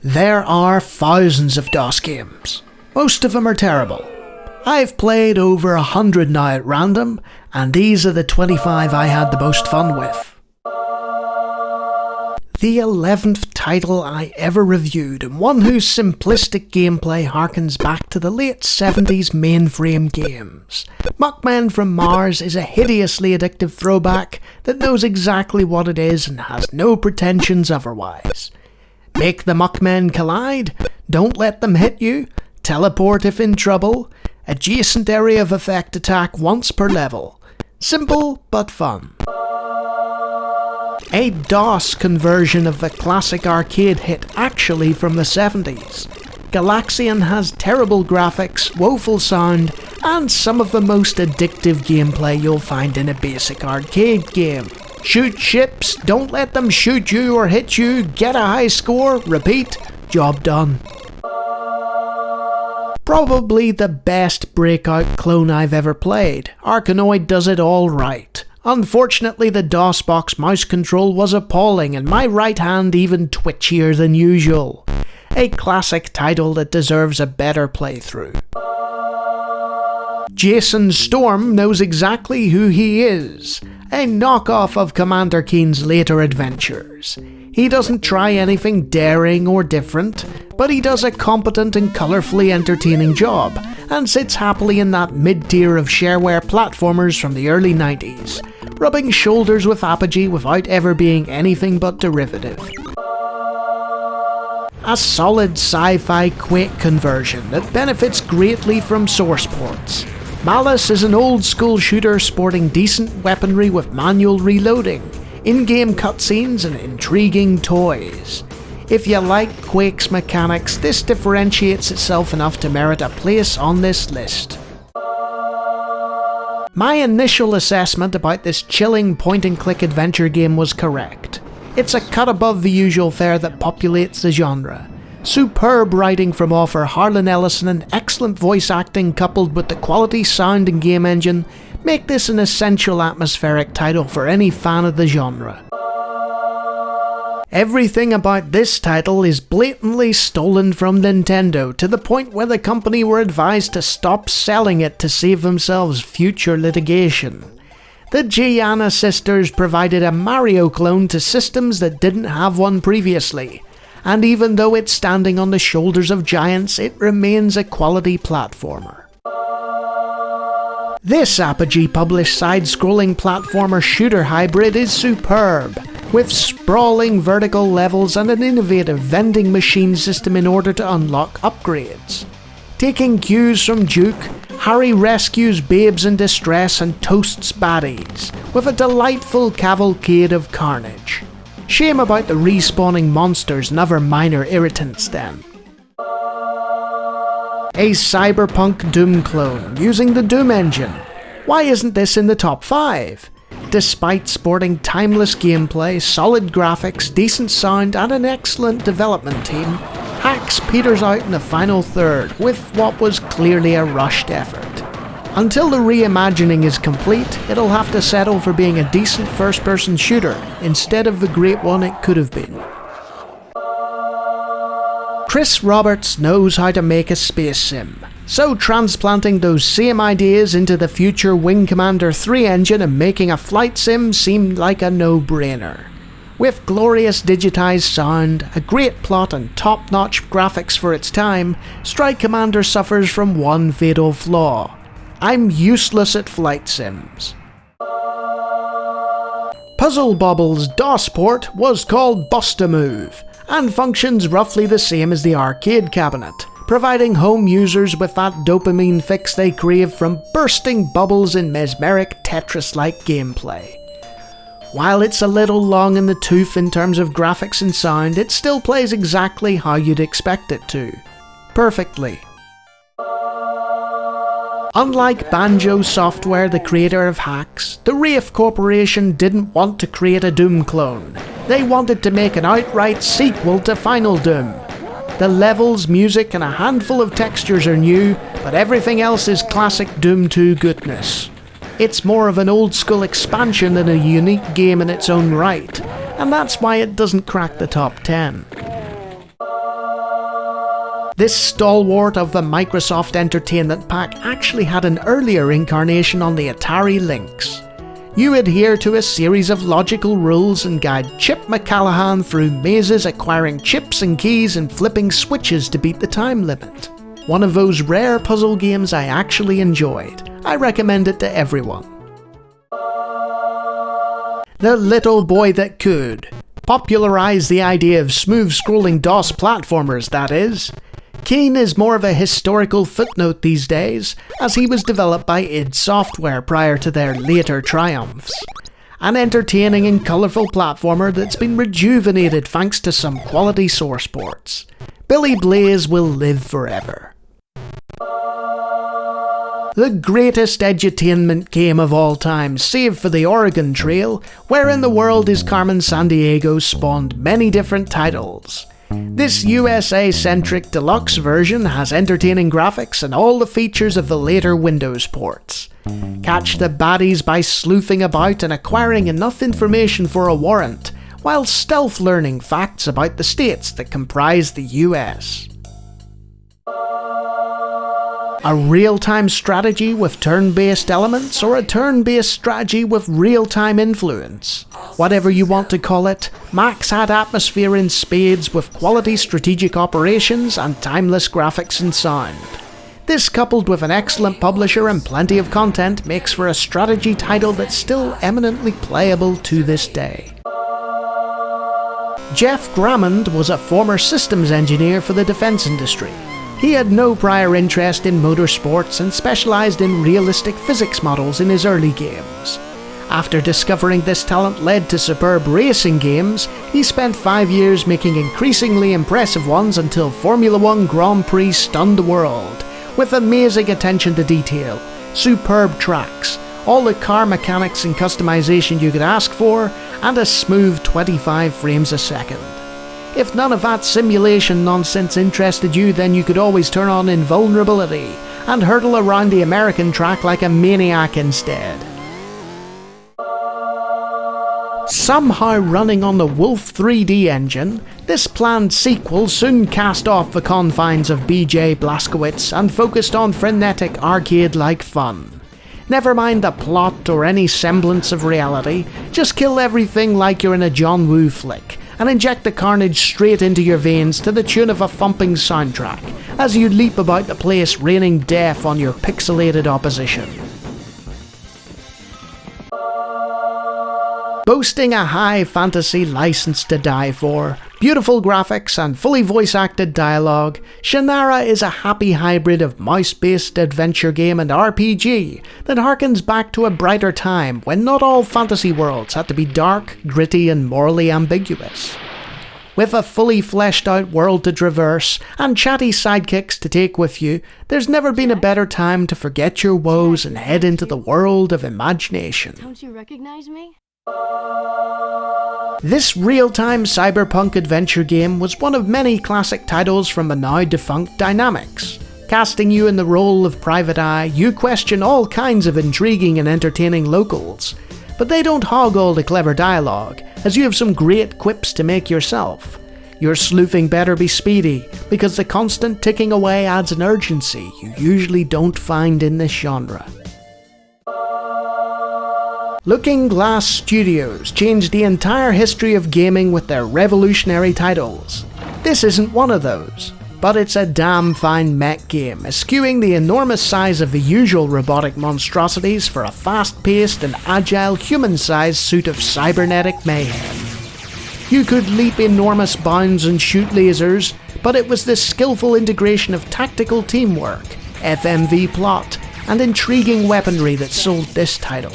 There are thousands of DOS games. Most of them are terrible. I've played over 100 now at random, and these are the 25 I had the most fun with. The 11th title I ever reviewed, and one whose simplistic gameplay harkens back to the late 70s mainframe games. McMahon from Mars is a hideously addictive throwback that knows exactly what it is and has no pretensions otherwise. Make the McMahon collide, don't let them hit you, teleport if in trouble, adjacent area of effect attack once per level. Simple but fun. A DOS conversion of the classic arcade hit actually from the 70s. Galaxian has terrible graphics, woeful sound, and some of the most addictive gameplay you'll find in a basic arcade game. Shoot ships, don't let them shoot you or hit you, get a high score, repeat, job done. Probably the best breakout clone I've ever played. Arkanoid does it all right. Unfortunately, the DOSBox mouse control was appalling and my right hand even twitchier than usual. A classic title that deserves a better playthrough. Jason Storm knows exactly who he is. A knockoff of Commander Keen's later adventures. He doesn't try anything daring or different, but he does a competent and colourfully entertaining job, and sits happily in that mid-tier of shareware platformers from the early 90s, rubbing shoulders with Apogee without ever being anything but derivative. A solid sci-fi Quake conversion that benefits greatly from source ports. Malice is an old-school shooter sporting decent weaponry with manual reloading, in-game cutscenes and intriguing toys. If you like Quake's mechanics, this differentiates itself enough to merit a place on this list. My initial assessment about this chilling point-and-click adventure game was correct. It's a cut above the usual fare that populates the genre. Superb writing from author Harlan Ellison and excellent voice acting coupled with the quality sound and game engine make this an essential atmospheric title for any fan of the genre. Everything about this title is blatantly stolen from Nintendo to the point where the company were advised to stop selling it to save themselves future litigation. The Giana Sisters provided a Mario clone to systems that didn't have one previously, and even though it's standing on the shoulders of giants, it remains a quality platformer. This Apogee-published side-scrolling platformer shooter hybrid is superb, with sprawling vertical levels and an innovative vending machine system in order to unlock upgrades. Taking cues from Duke, Harry rescues babes in distress and toasts baddies, with a delightful cavalcade of carnage. Shame about the respawning monsters and other minor irritants then. A cyberpunk Doom clone using the Doom engine. Why isn't this in the top 5? Despite sporting timeless gameplay, solid graphics, decent sound and an excellent development team, Hacks peters out in the final third with what was clearly a rushed effort. Until the reimagining is complete, it'll have to settle for being a decent first-person shooter instead of the great one it could have been. Chris Roberts knows how to make a space sim, so transplanting those same ideas into the future Wing Commander 3 engine and making a flight sim seemed like a no-brainer. With glorious digitized sound, a great plot and top-notch graphics for its time, Strike Commander suffers from one fatal flaw. I'm useless at flight sims. Puzzle Bobble's DOS port was called Bust-A-Move, and functions roughly the same as the arcade cabinet, providing home users with that dopamine fix they crave from bursting bubbles in mesmeric Tetris-like gameplay. While it's a little long in the tooth in terms of graphics and sound, it still plays exactly how you'd expect it to. Perfectly. Unlike Banjo Software, the creator of Hacks, the Wraith Corporation didn't want to create a Doom clone. They wanted to make an outright sequel to Final Doom. The levels, music and a handful of textures are new, but everything else is classic Doom 2 goodness. It's more of an old school expansion than a unique game in its own right, and that's why it doesn't crack the top 10. This stalwart of the Microsoft Entertainment Pack actually had an earlier incarnation on the Atari Lynx. You adhere to a series of logical rules and guide Chip McCallahan through mazes, acquiring chips and keys and flipping switches to beat the time limit. One of those rare puzzle games I actually enjoyed. I recommend it to everyone. The Little Boy That Could. Popularised the idea of smooth-scrolling DOS platformers, that is. Keen is more of a historical footnote these days, as he was developed by id Software prior to their later triumphs. An entertaining and colourful platformer that's been rejuvenated thanks to some quality source ports. Billy Blaze will live forever. The greatest edutainment game of all time, save for the Oregon Trail, where in the world is Carmen Sandiego spawned many different titles. This USA-centric deluxe version has entertaining graphics and all the features of the later Windows ports. Catch the baddies by sleuthing about and acquiring enough information for a warrant, while stealth learning facts about the states that comprise the US. A real-time strategy with turn-based elements, or a turn-based strategy with real-time influence. Whatever you want to call it, Max had atmosphere in spades with quality strategic operations and timeless graphics and sound. This, coupled with an excellent publisher and plenty of content, makes for a strategy title that's still eminently playable to this day. Jeff Grammond was a former systems engineer for the defense industry. He had no prior interest in motorsports and specialised in realistic physics models in his early games. After discovering this talent led to superb racing games, he spent 5 years making increasingly impressive ones until Formula 1 Grand Prix stunned the world, with amazing attention to detail, superb tracks, all the car mechanics and customization you could ask for, and a smooth 25 frames a second. If none of that simulation nonsense interested you, then you could always turn on invulnerability and hurtle around the American track like a maniac instead. Somehow running on the Wolf3D Engine, this planned sequel soon cast off the confines of B.J. Blazkowicz and focused on frenetic arcade-like fun. Never mind the plot or any semblance of reality, just kill everything like you're in a John Woo flick, and inject the carnage straight into your veins to the tune of a thumping soundtrack, as you leap about the place raining death on your pixelated opposition. Boasting a high fantasy license to die for, beautiful graphics and fully voice-acted dialogue, Shannara is a happy hybrid of mouse-based adventure game and RPG that harkens back to a brighter time when not all fantasy worlds had to be dark, gritty and morally ambiguous. With a fully fleshed out world to traverse and chatty sidekicks to take with you, there's never been a better time to forget your woes and head into the world of imagination. Don't you recognize me? This real-time cyberpunk adventure game was one of many classic titles from the now-defunct Dynamics. Casting you in the role of Private Eye, you question all kinds of intriguing and entertaining locals. But they don't hog all the clever dialogue, as you have some great quips to make yourself. Your sleuthing better be speedy, because the constant ticking away adds an urgency you usually don't find in this genre. Looking Glass Studios changed the entire history of gaming with their revolutionary titles. This isn't one of those, but it's a damn fine mech game, eschewing the enormous size of the usual robotic monstrosities for a fast-paced and agile human-sized suit of cybernetic mayhem. You could leap enormous bounds and shoot lasers, but it was this skillful integration of tactical teamwork, FMV plot, and intriguing weaponry that sold this title.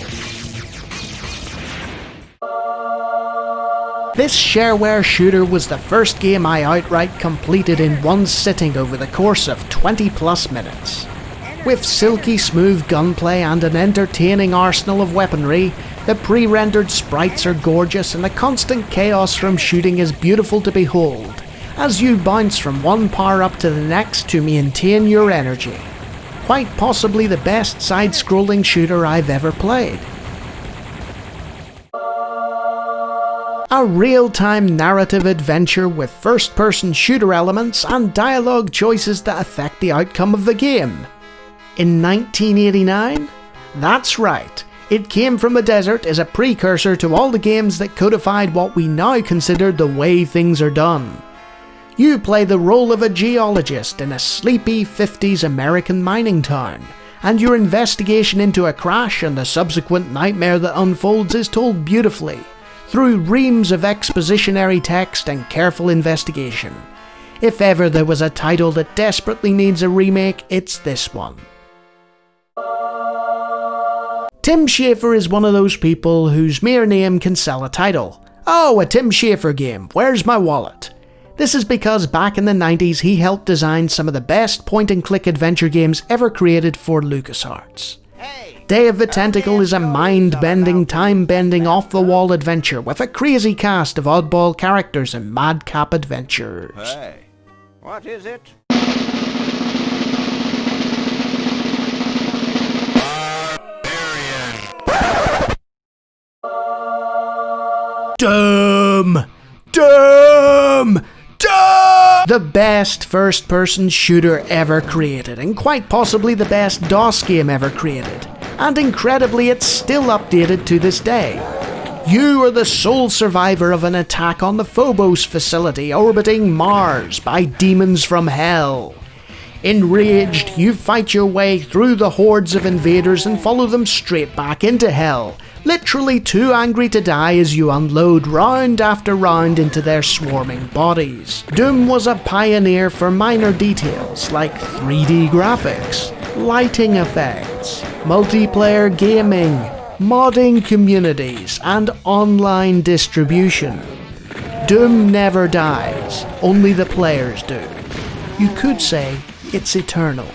This shareware shooter was the first game I outright completed in one sitting over the course of 20 plus minutes. With silky smooth gunplay and an entertaining arsenal of weaponry, the pre-rendered sprites are gorgeous and the constant chaos from shooting is beautiful to behold, as you bounce from one power-up to the next to maintain your energy. Quite possibly the best side-scrolling shooter I've ever played. A real-time narrative adventure with first-person shooter elements and dialogue choices that affect the outcome of the game. In 1989? That's right. It Came from the Desert is a precursor to all the games that codified what we now consider the way things are done. You play the role of a geologist in a sleepy 50s American mining town, and your investigation into a crash and the subsequent nightmare that unfolds is told beautifully, through reams of expositionary text and careful investigation. If ever there was a title that desperately needs a remake, it's this one. Tim Schafer is one of those people whose mere name can sell a title. Oh, a Tim Schafer game, where's my wallet? This is because back in the 90s he helped design some of the best point-and-click adventure games ever created for LucasArts. Day of the Tentacle is a mind-bending, time-bending, off-the-wall adventure with a crazy cast of oddball characters and madcap adventures. Hey, what is it? Dumb! Dumb! Dumb! The best first-person shooter ever created, and quite possibly the best DOS game ever created. And incredibly, it's still updated to this day. You are the sole survivor of an attack on the Phobos facility orbiting Mars by demons from hell. Enraged, you fight your way through the hordes of invaders and follow them straight back into hell, literally too angry to die as you unload round after round into their swarming bodies. Doom was a pioneer for minor details like 3D graphics, lighting effects, multiplayer gaming, modding communities, and online distribution. Doom never dies, only the players do. You could say it's eternal.